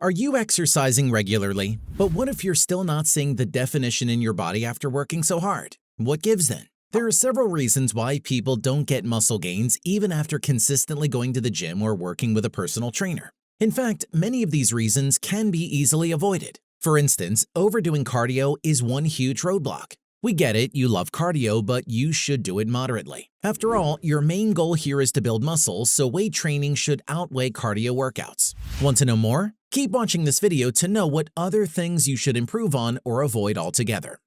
Are you exercising regularly? But what if you're still not seeing the definition in your body after working so hard? What gives then? There are several reasons why people don't get muscle gains even after consistently going to the gym or working with a personal trainer. In fact, many of these reasons can be easily avoided. For instance, overdoing cardio is one huge roadblock. We get it, you love cardio, but you should do it moderately. After all, your main goal here is to build muscle, so weight training should outweigh cardio workouts. Want to know more? Keep watching this video to know what other things you should improve on or avoid altogether.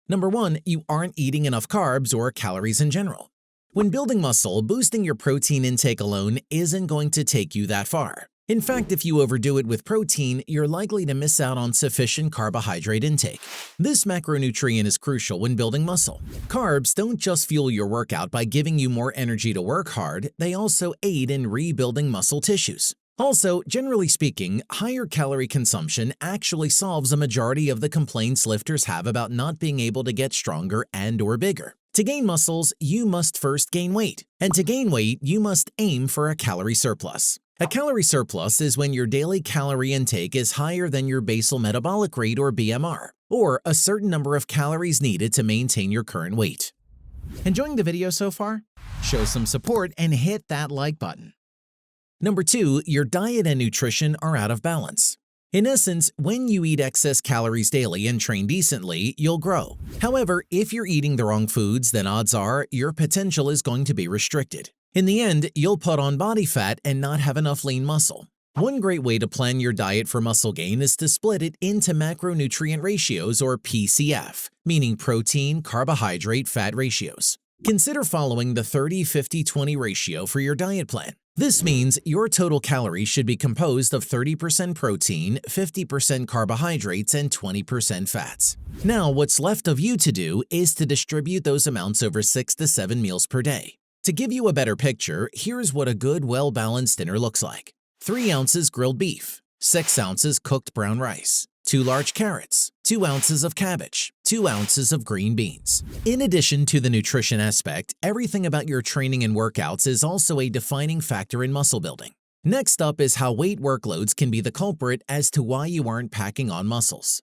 Number 1, you aren't eating enough carbs or calories in general. When building muscle, boosting your protein intake alone isn't going to take you that far. In fact, if you overdo it with protein, you're likely to miss out on sufficient carbohydrate intake. This macronutrient is crucial when building muscle. Carbs don't just fuel your workout by giving you more energy to work hard, they also aid in rebuilding muscle tissues. Also, generally speaking, higher calorie consumption actually solves a majority of the complaints lifters have about not being able to get stronger and/or bigger. To gain muscles, you must first gain weight. And to gain weight, you must aim for a calorie surplus. A calorie surplus is when your daily calorie intake is higher than your basal metabolic rate or BMR, or a certain number of calories needed to maintain your current weight. Enjoying the video so far? Show some support and hit that like button. Number 2, your diet and nutrition are out of balance. In essence, when you eat excess calories daily and train decently, you'll grow. However, if you're eating the wrong foods, then odds are your potential is going to be restricted. In the end, you'll put on body fat and not have enough lean muscle. One great way to plan your diet for muscle gain is to split it into macronutrient ratios or PCF, meaning protein, carbohydrate, fat ratios. Consider following the 30-50-20 ratio for your diet plan. This means your total calories should be composed of 30% protein, 50% carbohydrates, and 20% fats. Now, what's left of you to do is to distribute those amounts over 6 to 7 meals per day. To give you a better picture, here's what a good, well-balanced dinner looks like. 3 ounces grilled beef, 6 ounces cooked brown rice, 2 large carrots, 2 ounces of cabbage, 2 ounces of green beans. In addition to the nutrition aspect, everything about your training and workouts is also a defining factor in muscle building. Next up is how weight workloads can be the culprit as to why you aren't packing on muscles.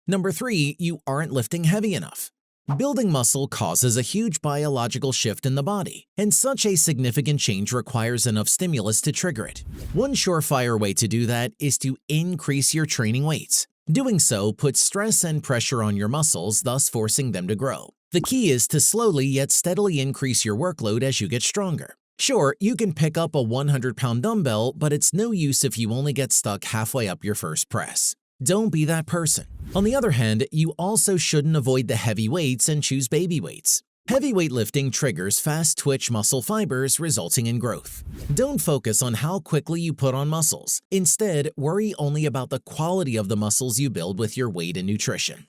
Number 3, you aren't lifting heavy enough. Building muscle causes a huge biological shift in the body, and such a significant change requires enough stimulus to trigger it. One surefire way to do that is to increase your training weights. Doing so puts stress and pressure on your muscles, thus forcing them to grow. The key is to slowly yet steadily increase your workload as you get stronger. Sure, you can pick up a 100-pound dumbbell, but it's no use if you only get stuck halfway up your first press. Don't be that person. On the other hand, you also shouldn't avoid the heavy weights and choose baby weights. Heavy weightlifting triggers fast-twitch muscle fibers, resulting in growth. Don't focus on how quickly you put on muscles. Instead, worry only about the quality of the muscles you build with your weight and nutrition.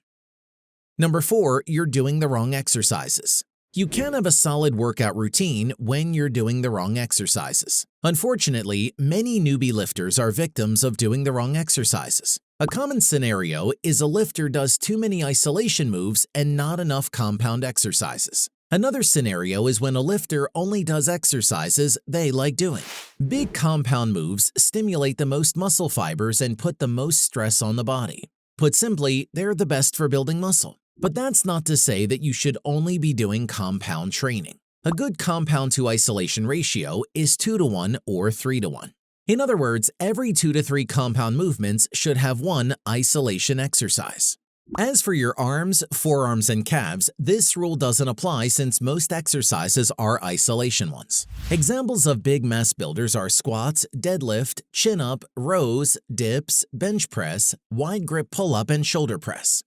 Number 4, you're doing the wrong exercises. You can't have a solid workout routine when you're doing the wrong exercises. Unfortunately, many newbie lifters are victims of doing the wrong exercises. A common scenario is a lifter does too many isolation moves and not enough compound exercises. Another scenario is when a lifter only does exercises they like doing. Big compound moves stimulate the most muscle fibers and put the most stress on the body. Put simply, they're the best for building muscle. But that's not to say that you should only be doing compound training. A good compound to isolation ratio is 2-to-1 or 3-to-1. In other words, every 2 to 3 compound movements should have one isolation exercise. As for your arms, forearms, and calves, this rule doesn't apply since most exercises are isolation ones. Examples of big mass builders are squats, deadlift, chin-up, rows, dips, bench press, wide grip pull-up, and shoulder press.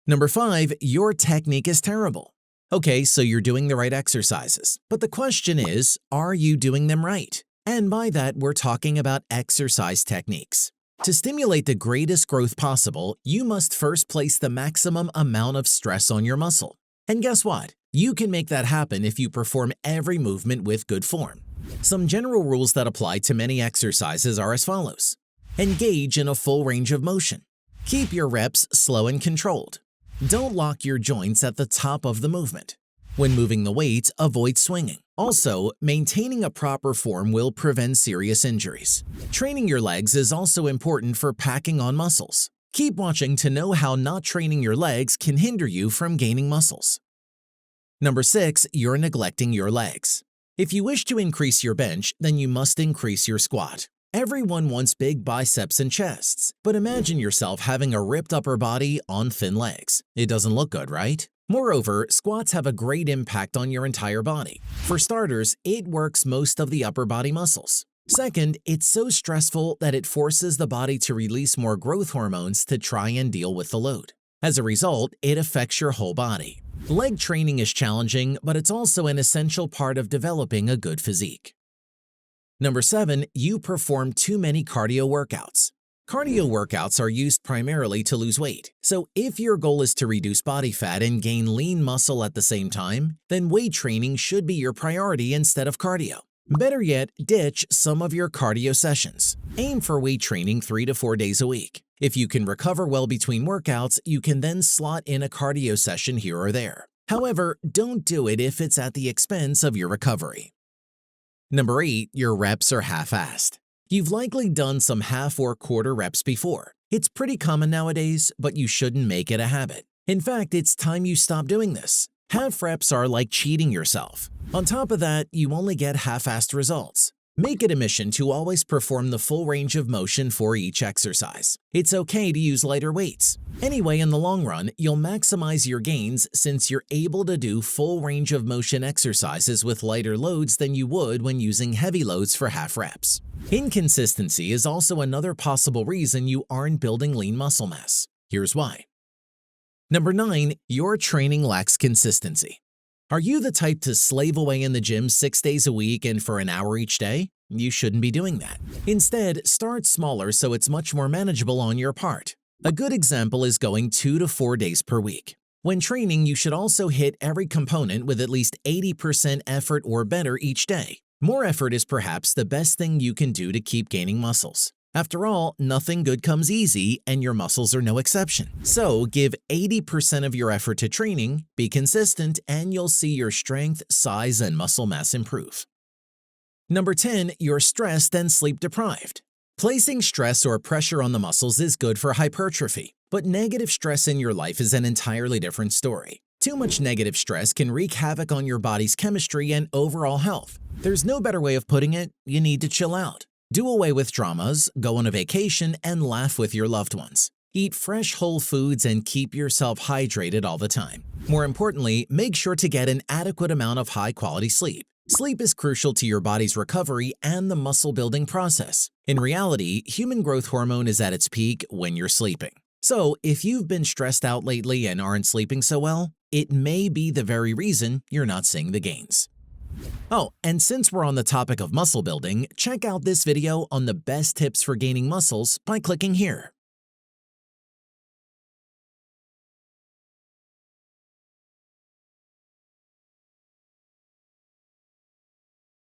Number 5, your technique is terrible. Okay, so you're doing the right exercises, but the question is, are you doing them right? And by that, we're talking about exercise techniques. To stimulate the greatest growth possible, you must first place the maximum amount of stress on your muscle. And guess what? You can make that happen if you perform every movement with good form. Some general rules that apply to many exercises are as follows. Engage in a full range of motion. Keep your reps slow and controlled. Don't lock your joints at the top of the movement. When moving the weights, avoid swinging. Also, maintaining a proper form will prevent serious injuries. Training your legs is also important for packing on muscles. Keep watching to know how not training your legs can hinder you from gaining muscles. Number 6, you're neglecting your legs. If you wish to increase your bench, then you must increase your squat. Everyone wants big biceps and chests, but imagine yourself having a ripped upper body on thin legs. It doesn't look good, right? Moreover, squats have a great impact on your entire body. For starters, it works most of the upper body muscles. Second, it's so stressful that it forces the body to release more growth hormones to try and deal with the load. As a result, it affects your whole body. Leg training is challenging, but it's also an essential part of developing a good physique. Number 7, you perform too many cardio workouts. Cardio workouts are used primarily to lose weight, so if your goal is to reduce body fat and gain lean muscle at the same time, then weight training should be your priority instead of cardio. Better yet, ditch some of your cardio sessions. Aim for weight training 3 to 4 days a week. If you can recover well between workouts, you can then slot in a cardio session here or there. However, don't do it if it's at the expense of your recovery. Number 8, your reps are half-assed. You've likely done some half or quarter reps before. It's pretty common nowadays, but you shouldn't make it a habit. In fact, it's time you stop doing this. Half reps are like cheating yourself. On top of that, you only get half-assed results. Make it a mission to always perform the full range of motion for each exercise. It's okay to use lighter weights. Anyway, in the long run, you'll maximize your gains since you're able to do full range of motion exercises with lighter loads than you would when using heavy loads for half reps. Inconsistency is also another possible reason you aren't building lean muscle mass. Here's why. Number 9, your training lacks consistency. Are you the type to slave away in the gym 6 days a week and for an hour each day? You shouldn't be doing that. Instead, start smaller so it's much more manageable on your part. A good example is going 2 to 4 days per week. When training, you should also hit every component with at least 80% effort or better each day. More effort is perhaps the best thing you can do to keep gaining muscles. After all, nothing good comes easy, and your muscles are no exception. So give 80% of your effort to training, be consistent, and you'll see your strength, size, and muscle mass improve. Number 10, you're stressed and sleep deprived. Placing stress or pressure on the muscles is good for hypertrophy, but negative stress in your life is an entirely different story. Too much negative stress can wreak havoc on your body's chemistry and overall health. There's no better way of putting it, you need to chill out. Do away with dramas, go on a vacation, and laugh with your loved ones. Eat fresh whole foods and keep yourself hydrated all the time. More importantly, make sure to get an adequate amount of high-quality sleep. Sleep is crucial to your body's recovery and the muscle-building process. In reality, human growth hormone is at its peak when you're sleeping. So, if you've been stressed out lately and aren't sleeping so well, it may be the very reason you're not seeing the gains. Oh, and since we're on the topic of muscle building, check out this video on the best tips for gaining muscles by clicking here.